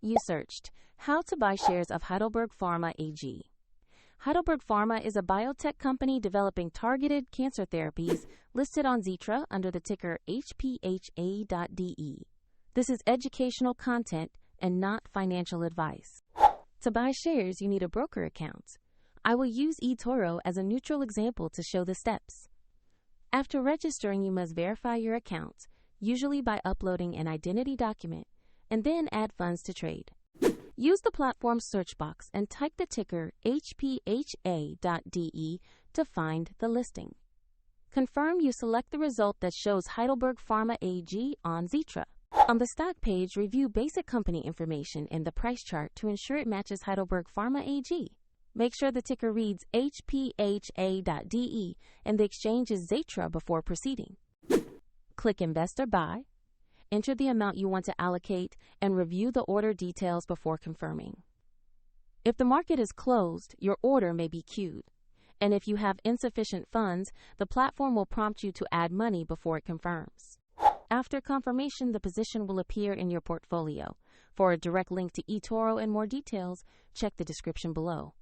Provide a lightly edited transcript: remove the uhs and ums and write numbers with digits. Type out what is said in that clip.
You searched how to buy shares of Heidelberg Pharma AG. Heidelberg Pharma is a biotech company developing targeted cancer therapies listed on Xetra under the ticker HPHA.DE. This is educational content and not financial advice. To buy shares, you need a broker account. I will use eToro as a neutral example to show the steps. After registering, you must verify your account, usually by uploading an identity document, and then add funds to trade. Use the platform's search box and type the ticker HPHA.DE to find the listing. Confirm you select the result that shows Heidelberg Pharma AG on Xetra. On the stock page, review basic company information in the price chart to ensure it matches Heidelberg Pharma AG. Make sure the ticker reads HPHA.DE and the exchange is Xetra before proceeding. Click Invest or Buy. Enter the amount you want to allocate and review the order details before confirming. If the market is closed, your order may be queued. And if you have insufficient funds, the platform will prompt you to add money before it confirms. After confirmation, the position will appear in your portfolio. For a direct link to eToro and more details, check the description below.